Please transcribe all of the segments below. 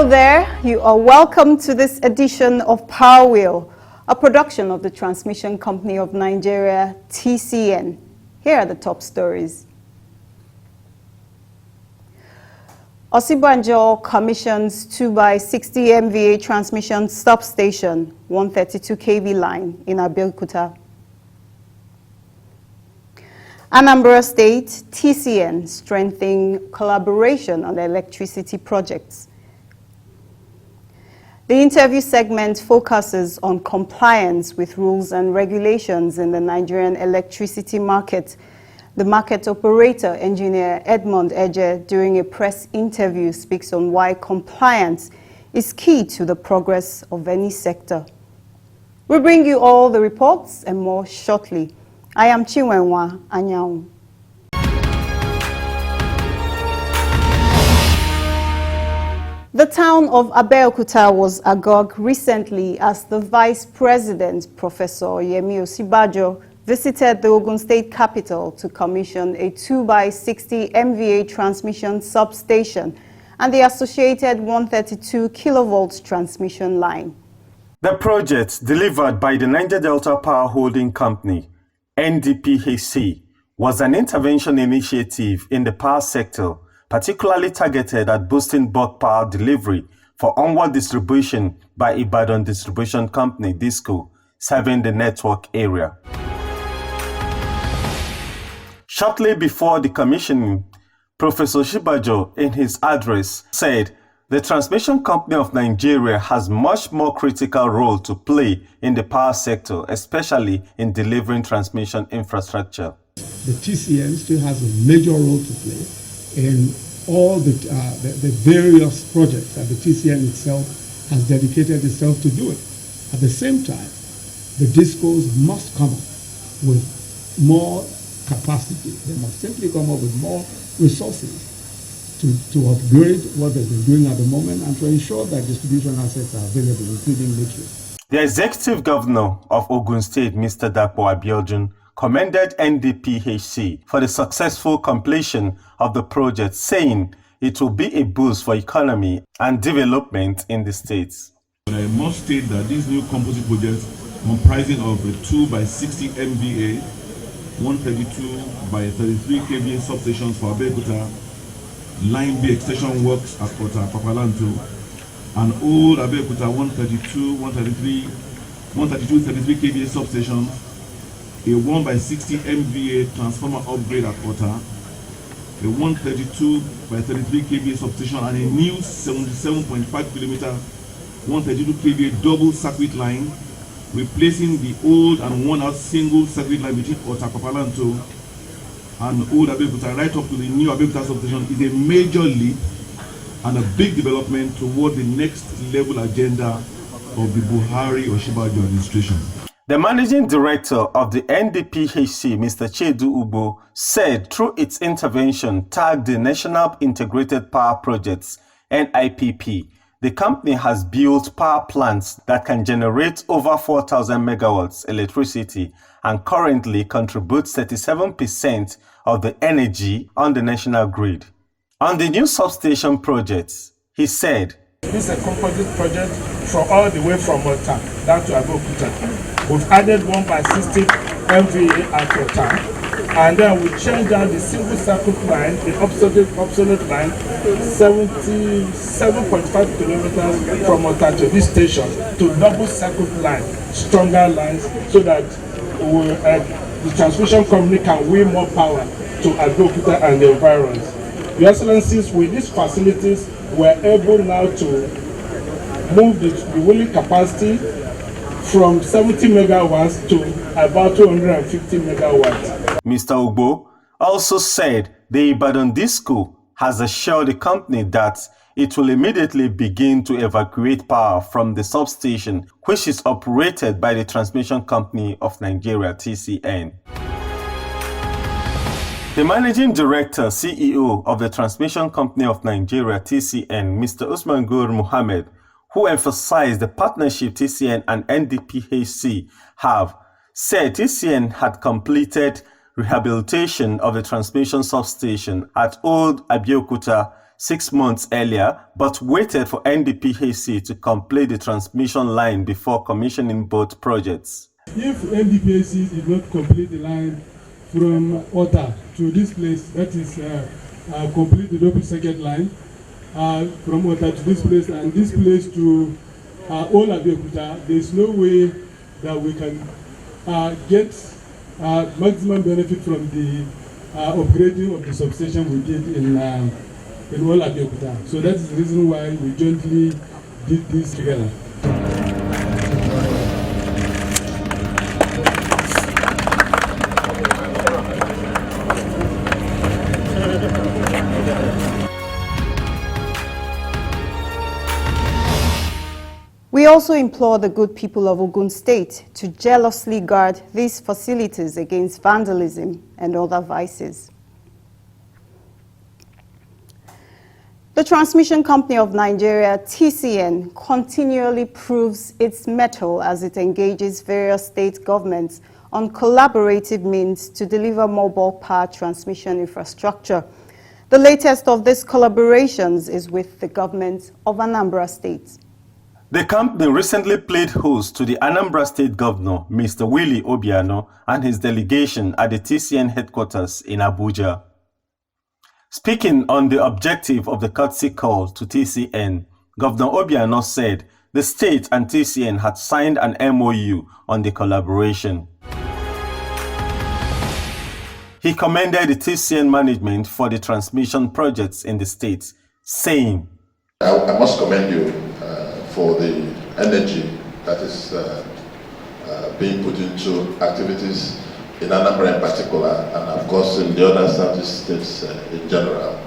Hello there, you are welcome to this edition of Power Wheel, a production of the Transmission Company of Nigeria, TCN. Here are the top stories. Osibanjo commissions 2x60 MVA transmission substation, 132 kV line in Abeokuta. Anambra State, TCN, strengthening collaboration on electricity projects. The interview segment focuses on compliance with rules and regulations in the Nigerian electricity market. The market operator, engineer Edmond Eje, during a press interview, speaks on why compliance is key to the progress of any sector. We'll bring you all the reports and more shortly. I am Chinwenwa Anyao. The town of Abeokuta was agog recently as the Vice President, Professor Yemi Osibanjo, visited the Ogun State capital to commission a 2x60 MVA transmission substation and the associated 132 kilovolts transmission line. The project, delivered by the Niger Delta Power Holding Company, NDPHC, was an intervention initiative in the power sector, particularly targeted at boosting bulk power delivery for onward distribution by Ibadan Distribution Company, DISCO, serving the network area. Shortly before the commissioning, Professor Osibanjo, in his address, said the Transmission Company of Nigeria has much more critical role to play in the power sector, especially in delivering transmission infrastructure. The TCN still has a major role to play in all the various projects that the TCN itself has dedicated itself to doing. At the same time, the DISCOs must come up with more capacity. They must simply come up with more resources to upgrade what they've been doing at the moment and to ensure that distribution assets are available, including metering. The Executive Governor of Ogun State, Mr. Dapo Abiodun, commended NDPHC for the successful completion of the project, saying it will be a boost for economy and development in the states. I must state that this new composite project, comprising of a 2x60 MVA, 132 by 33 kVA substations for Abeokuta, Line B extension works at Papalanto, and old Abeokuta 132, 33 kVA substation, a 1x60 MVA transformer upgrade at Ota, a 132 by 33 kVA substation, and a new 77.5 kilometer 132 kVA double circuit line, replacing the old and worn-out single circuit line between Ota, Papalanto, and old Abeokuta right up to the new Abeokuta substation, is a major leap and a big development toward the next level agenda of the Buhari-Osibanjo administration. The managing director of the NDPHC, Mr. Chedu Ubo, said through its intervention tagged the National Integrated Power Projects, NIPP, the company has built power plants that can generate over 4,000 megawatts electricity and currently contributes 37% of the energy on the national grid. On the new substation projects, he said, "This is a composite project from all the way from Ota down to Abeokuta. We've added 1x60 MVA at Ota, and then we changed down the single circuit line, the obsolete line, 77.5 kilometers from Ota to this station, to double circuit line, stronger lines, so that the transmission company can win more power to Abeokuta and the environs. Your Excellencies, with these facilities, we're able now to move the wheeling capacity from 70 megawatts to about 250 megawatts. Mr. Ugbo also said the Ibadan DISCO has assured the company that it will immediately begin to evacuate power from the substation, which is operated by the Transmission Company of Nigeria, TCN. The Managing Director, CEO of the Transmission Company of Nigeria, TCN, Mr. Usman Gur Mohammed, who emphasized the partnership TCN and NDPHC have, said TCN had completed rehabilitation of the transmission substation at Old Abeokuta 6 months earlier, but waited for NDPHC to complete the transmission line before commissioning both projects. If NDPHC did not complete the line from Ota to this place, that is complete the double circuit line from Ota to this place and this place to all Abeokuta, there is no way that we can get maximum benefit from the upgrading of the substation we did in all Abeokuta. So that is the reason why we jointly did this together. We also implore the good people of Ogun State to jealously guard these facilities against vandalism and other vices. The Transmission Company of Nigeria, TCN, continually proves its mettle as it engages various state governments on collaborative means to deliver mobile power transmission infrastructure. The latest of these collaborations is with the government of Anambra State. The company recently played host to the Anambra State Governor, Mr. Willie Obiano, and his delegation at the TCN headquarters in Abuja. Speaking on the objective of the courtesy call to TCN, Governor Obiano said the state and TCN had signed an MOU on the collaboration. He commended the TCN management for the transmission projects in the state, saying, I must commend you for the energy that is being put into activities in Anambra in particular, and of course in the other Southeast states in general.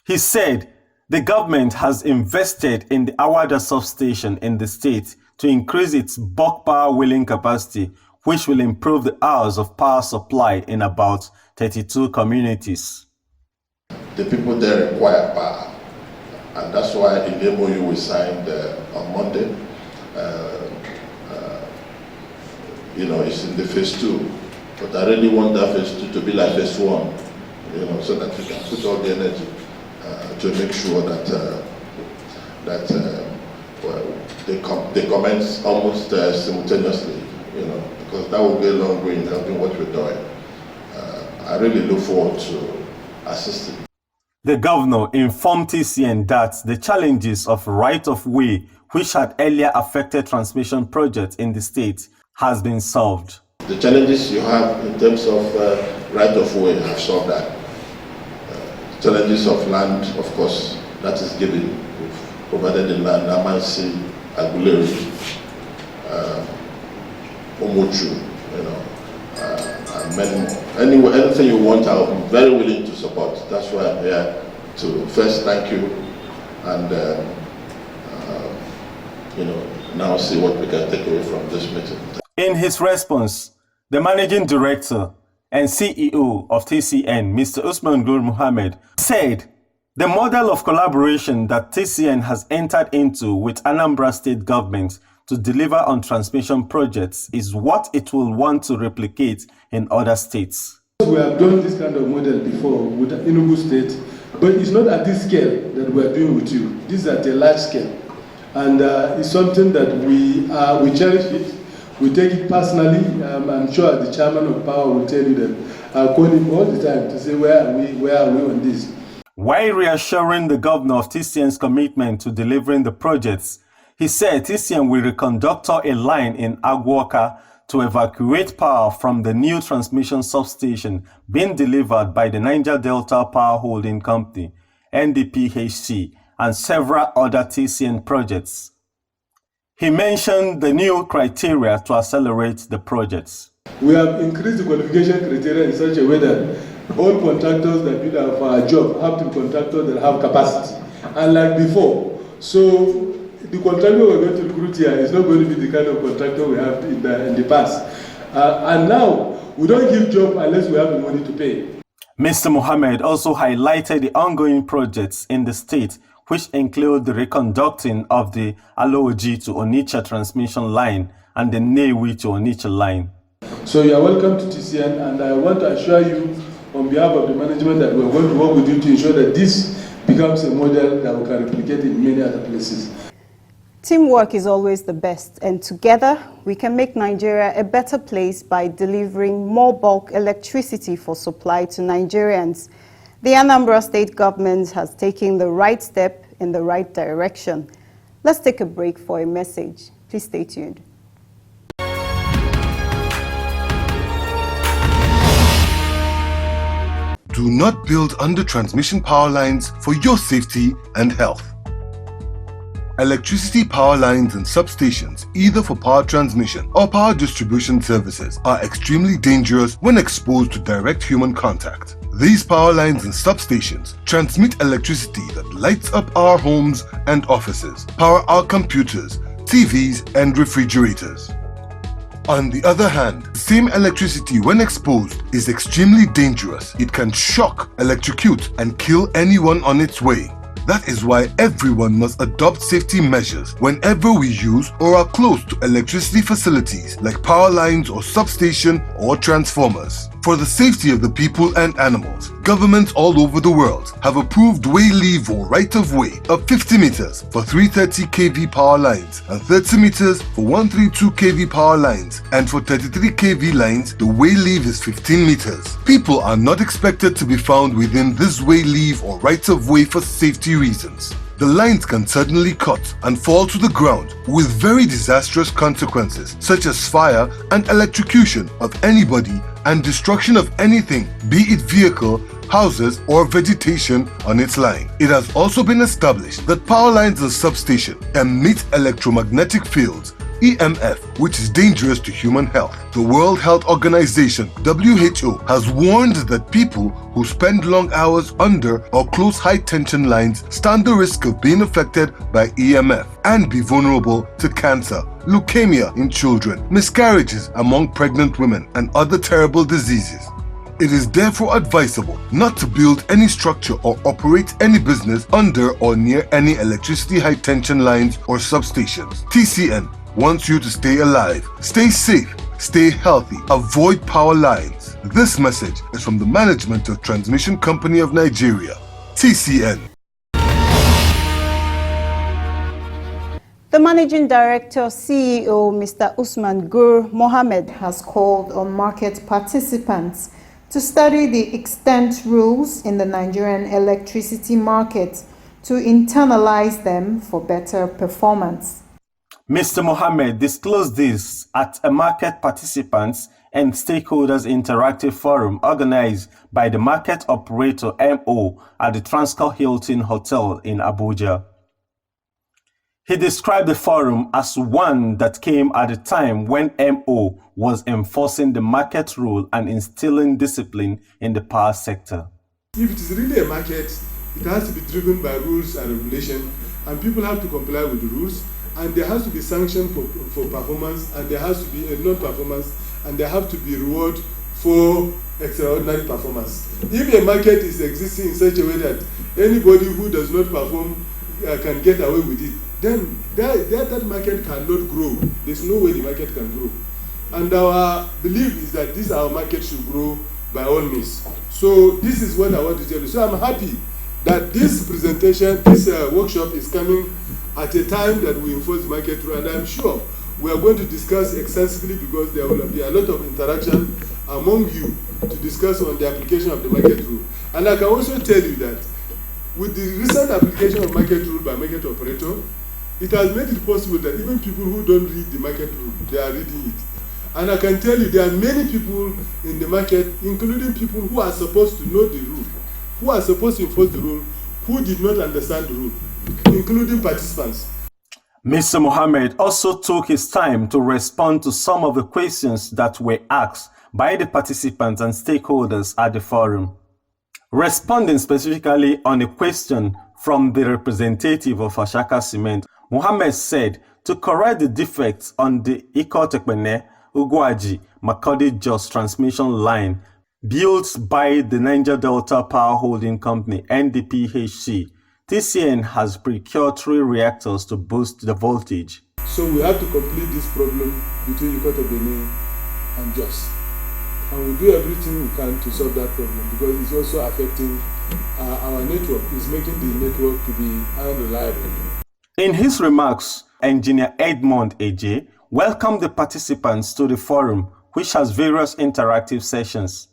He said the government has invested in the Awada substation in the state to increase its bulk power wheeling capacity, which will improve the hours of power supply in about 32 communities. The people there require power. And that's why in the MOU we signed on Monday, it's in the phase 2. But I really want that phase 2 to be like phase 1, so that we can put all the energy to make sure that they commence almost simultaneously, because that will go a long way in helping what we're doing. I really look forward to assisting. The governor informed TCN that the challenges of right-of-way, which had earlier affected transmission projects in the state, has been solved. The challenges you have in terms of right-of-way have solved that. Challenges of land, of course, that is given. We've provided the land, Amansi, Aguleri, Omochu, and many more. Anyway, anything you want, I'm very willing to support. That's why I'm here to first thank you and now see what we can take away from this meeting. In his response, the managing director and CEO of TCN, Mr. Usman Gur Muhammad, said the model of collaboration that TCN has entered into with Anambra State government to deliver on transmission projects is what it will want to replicate in other states. We have done this kind of model before with Enugu State, but it's not at this scale that we are doing with you. This is at a large scale. And it's something that we cherish it. We take it personally. I'm sure the chairman of Power will tell you that I call him all the time to say, where are we on this? While reassuring the governor of TCN's commitment to delivering the projects, he said TCN will reconductor a line in Agwoka to evacuate power from the new transmission substation being delivered by the Niger Delta Power Holding Company, NDPHC, and several other TCN projects. He mentioned the new criteria to accelerate the projects. We have increased the qualification criteria in such a way that all contractors that bid for our job have to be contractors that have capacity, unlike before. So the contractor we're going to recruit here is not going to be the kind of contractor we have in the past. And now, we don't give job unless we have the money to pay. Mr. Mohammed also highlighted the ongoing projects in the state, which include the reconducting of the Aloji to Onitsha transmission line and the Newi to Onitsha line. So you are welcome to TCN, and I want to assure you on behalf of the management that we are going to work with you to ensure that this becomes a model that we can replicate in many other places. Teamwork is always the best, and together we can make Nigeria a better place by delivering more bulk electricity for supply to Nigerians. The Anambra State government has taken the right step in the right direction. Let's take a break for a message. Please stay tuned. Do not build under transmission power lines for your safety and health. Electricity power lines and substations, either for power transmission or power distribution services, are extremely dangerous when exposed to direct human contact. These power lines and substations transmit electricity that lights up our homes and offices, power our computers, TVs, and refrigerators. On the other hand, the same electricity when exposed is extremely dangerous. It can shock, electrocute, and kill anyone on its way. That is why everyone must adopt safety measures whenever we use or are close to electricity facilities like power lines or substation or transformers. For the safety of the people and animals, governments all over the world have approved way leave or right of way of 50 meters for 330 kV power lines and 30 meters for 132 kV power lines, and for 33 kV lines the way leave is 15 meters. People are not expected to be found within this way leave or right of way for safety reasons. The lines can suddenly cut and fall to the ground with very disastrous consequences such as fire and electrocution of anybody and destruction of anything, be it vehicle, houses, or vegetation on its line. It has also been established that power lines and substation emit electromagnetic fields, EMF, which is dangerous to human health. The World Health Organization, WHO, has warned that people who spend long hours under or close high-tension lines stand the risk of being affected by EMF and be vulnerable to cancer, leukemia in children, miscarriages among pregnant women, and other terrible diseases. It is therefore advisable not to build any structure or operate any business under or near any electricity high-tension lines or substations. TCN wants you to stay alive, stay safe, stay healthy, avoid power lines. This message is from the Management of Transmission Company of Nigeria, TCN. The Managing Director, CEO, Mr. Usman Gur Mohammed, has called on market participants to study the extant rules in the Nigerian electricity market to internalize them for better performance. Mr. Mohammed disclosed this at a market participants and stakeholders interactive forum organized by the market operator MO at the Transcorp Hilton Hotel in Abuja. He described the forum as one that came at a time when MO was enforcing the market rule and instilling discipline in the power sector. If it is really a market, it has to be driven by rules and regulation, and people have to comply with the rules, and there has to be sanction for performance, and there has to be a non-performance, and there have to be reward for extraordinary performance. If a market is existing in such a way that anybody who does not perform can get away with it, then that market cannot grow. There's no way the market can grow. And our belief is that this our market should grow by all means. So this is what I want to tell you. So I'm happy that this presentation, this workshop is coming at a time that we enforce market rule, and I'm sure we are going to discuss extensively because there will be a lot of interaction among you to discuss on the application of the market rule. And I can also tell you that with the recent application of market rule by market operator, it has made it possible that even people who don't read the market rule, they are reading it. And I can tell you there are many people in the market, including people who are supposed to know the rule, who are supposed to enforce the rule, who did not understand the rule, including participants. Mr. Mohammed also took his time to respond to some of the questions that were asked by the participants and stakeholders at the forum. Responding specifically on a question from the representative of Ashaka Cement, Mohammed said to correct the defects on the Ikotekpene Ugwaji Makodi Jos transmission line built by the Niger Delta Power Holding Company, NDPHC, TCN has procured 3 reactors to boost the voltage. So we have to complete this problem between Ikotekpene and Jos. and we'll do everything we can to solve that problem, because it's also affecting our network. It's making the network to be unreliable. In his remarks, Engineer Edmond Eje welcomed the participants to the forum, which has various interactive sessions.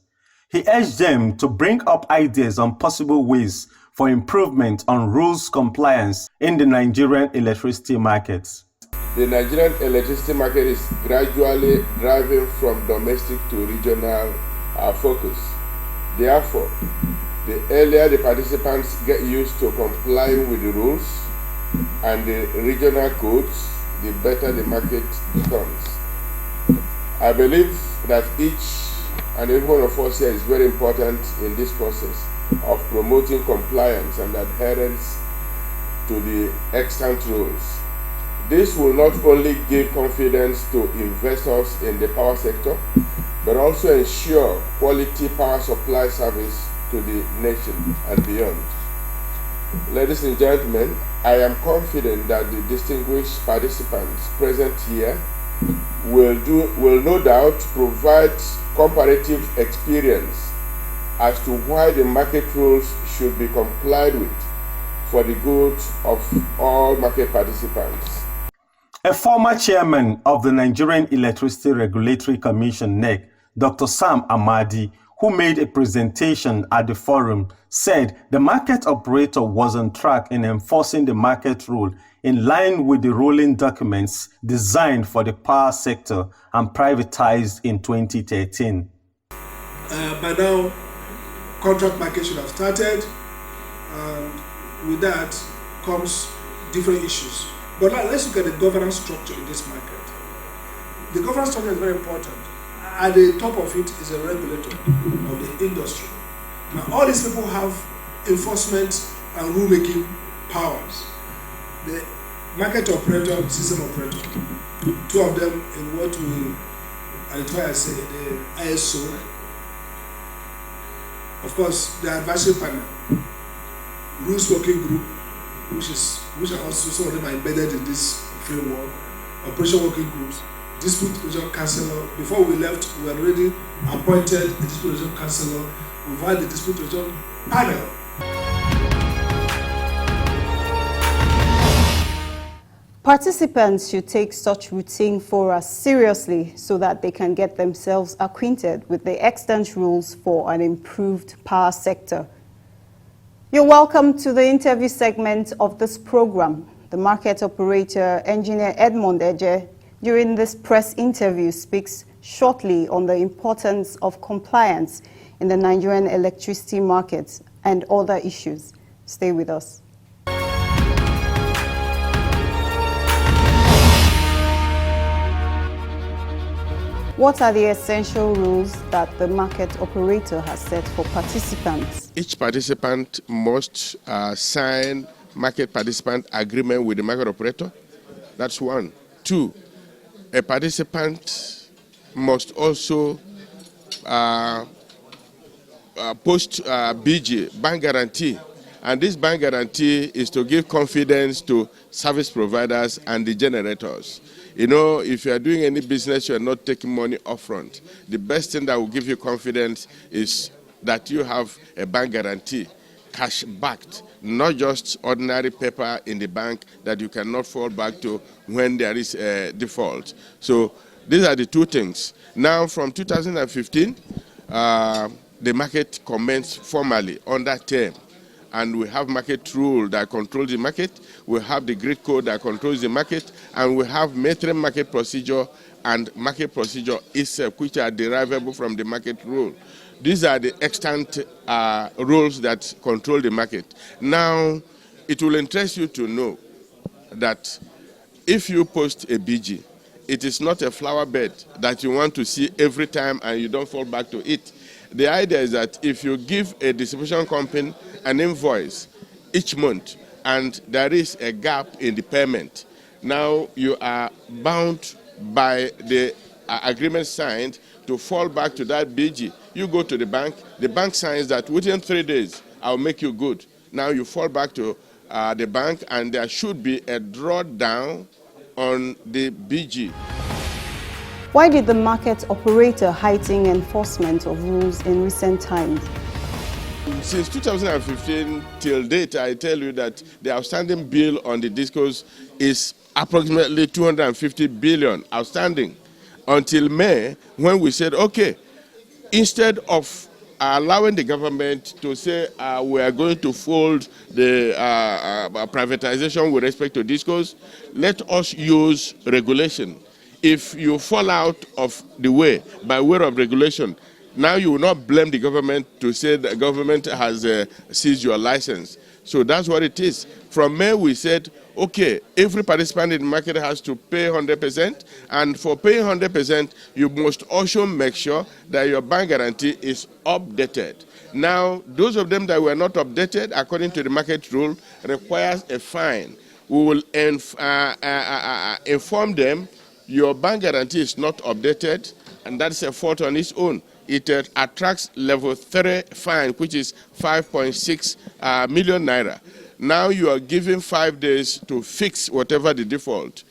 He urged them to bring up ideas on possible ways for improvement on rules compliance in the Nigerian electricity markets. The Nigerian electricity market is gradually driving from domestic to regional focus. Therefore, the earlier the participants get used to complying with the rules and the regional codes, the better the market becomes. I believe that each and every one of us here is very important in this process of promoting compliance and adherence to the extant rules. This will not only give confidence to investors in the power sector, but also ensure quality power supply service to the nation and beyond. Ladies and gentlemen, I am confident that the distinguished participants present here will no doubt provide comparative experience as to why the market rules should be complied with for the good of all market participants. A former chairman of the Nigerian Electricity Regulatory Commission, NEC, Dr. Sam Amadi, who made a presentation at the forum, said the market operator was on track in enforcing the market rule in line with the ruling documents designed for the power sector and privatized in 2013. By now, contract market should have started, and with that comes different issues. But now let's look at the governance structure in this market. The governance structure is very important. At the top of it is a regulator of the industry. Now all these people have enforcement and rulemaking powers. The market operator, system operator, two of them in what we identify as the ISO. Of course, the advisory panel, rules working group, which are also some of them are embedded in this framework, operation working groups, dispute resolution counselor. Before we left, we had already appointed a dispute resolution counselor. We've had the dispute resolution panel. Participants should take such routine fora seriously so that they can get themselves acquainted with the extant rules for an improved power sector. You're welcome to the interview segment of this program. The market operator, Engineer Edmond Eje, during this press interview speaks shortly on the importance of compliance in the Nigerian electricity market and other issues. Stay with us. What are the essential rules that the market operator has set for participants? Each participant must sign market participant agreement with the market operator. That's one. Two, a participant must also post BG, bank guarantee. And this bank guarantee is to give confidence to service providers and the generators. You know, if you are doing any business, you are not taking money upfront. The best thing that will give you confidence is that you have a bank guarantee, cash backed, not just ordinary paper in the bank that you cannot fall back to when there is a default. So these are the two things. Now, from 2015, the market commenced formally on that term. And we have market rule that controls the market, we have the grid code that controls the market, and we have mainstream market procedure and market procedure itself, which are derivable from the market rule. These are the extant rules that control the market. Now, it will interest you to know that if you post a BG, it is not a flower bed that you want to see every time and you don't fall back to it. The idea is that if you give a distribution company an invoice each month and there is a gap in the payment, now you are bound by the agreement signed to fall back to that BG. You go to the bank signs that within 3 days, I'll make you good. Now you fall back to the bank and there should be a drawdown on the BG. Why did the market operator heighten enforcement of rules in recent times? Since 2015 till date, I tell you that the outstanding bill on the discos is approximately 250 billion outstanding. Until May, when we said, okay, instead of allowing the government to say we are going to fold the privatization with respect to discos, let us use regulation. If you fall out of the way by way of regulation, now you will not blame the government to say the government has seized your license. So that's what it is. From May, we said, okay, every participant in the market has to pay 100%, and for paying 100%, you must also make sure that your bank guarantee is updated. Now, those of them that were not updated, according to the market rule, requires a fine. We will inform them your bank guarantee is not updated, and that's a fault on its own. It attracts level 3 fine, which is 5.6 million naira. Now you are given 5 days to fix whatever the default.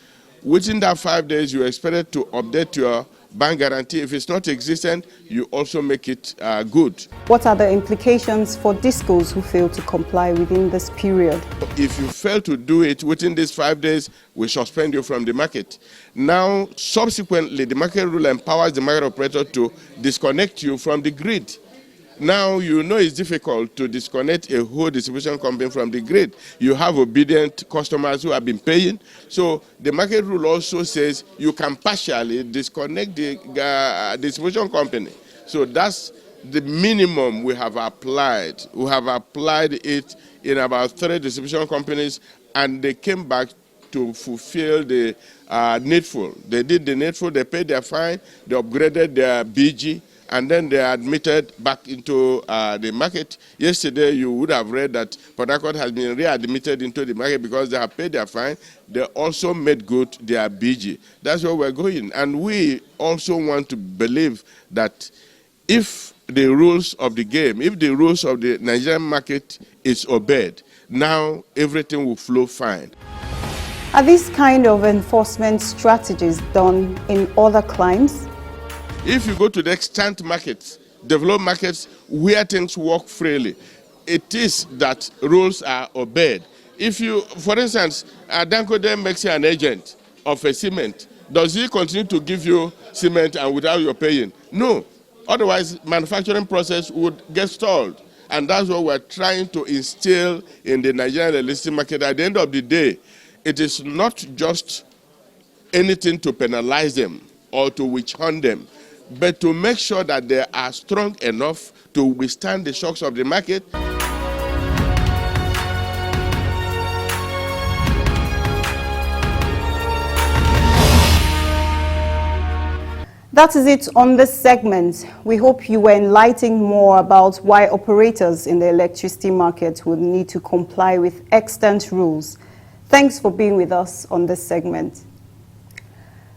Within that 5 days, you are expected to update your bank guarantee. If it's not existent, you also make it good. What are the implications for discos who fail to comply within this period? If you fail to do it within these 5 days, we suspend you from the market. Now, subsequently, the market rule empowers the market operator to disconnect you from the grid. Now, you know it's difficult to disconnect a whole distribution company from the grid. You have obedient customers who have been paying. So the market rule also says you can partially disconnect the distribution company. So that's the minimum we have applied. We have applied it in about 3 distribution companies, and they came back to fulfill the needful. They did the needful, they paid their fine, they upgraded their BG, and then they are admitted back into the market. Yesterday, you would have read that Port Harcourt has been readmitted into the market because they have paid their fine. They also made good their BG. That's where we're going. And we also want to believe that if the rules of the game, if the rules of the Nigerian market is obeyed, now everything will flow fine. Are these kind of enforcement strategies done in other climes? If you go to the extant markets, developed markets where things work freely, it is that rules are obeyed. If you, for instance, Danko makes you an agent of a cement, does he continue to give you cement and without your paying? No. Otherwise, manufacturing process would get stalled. And that's what we're trying to instill in the Nigerian electricity market. At the end of the day, it is not just anything to penalize them or to witch hunt them, but to make sure that they are strong enough to withstand the shocks of the market. That is it on this segment. We hope you were enlightened more about why operators in the electricity market would need to comply with extant rules. Thanks for being with us on this segment.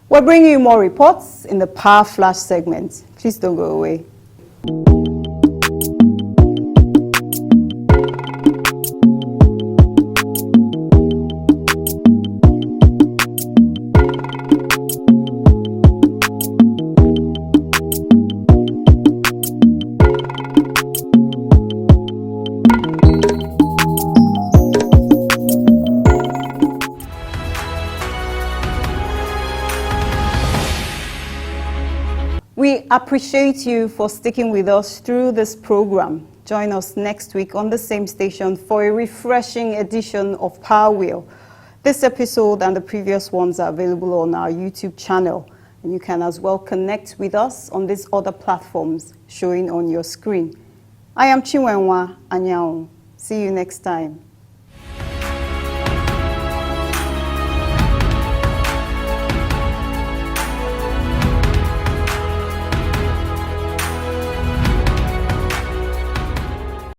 We're bringing you more reports in the Power Flash segment. Please don't go away. We appreciate you for sticking with us through this program. Join us next week on the same station for a refreshing edition of Power Wheel. This episode and the previous ones are available on our YouTube channel, and you can as well connect with us on these other platforms showing on your screen. I am Chinwenwa Anyao. See you next time.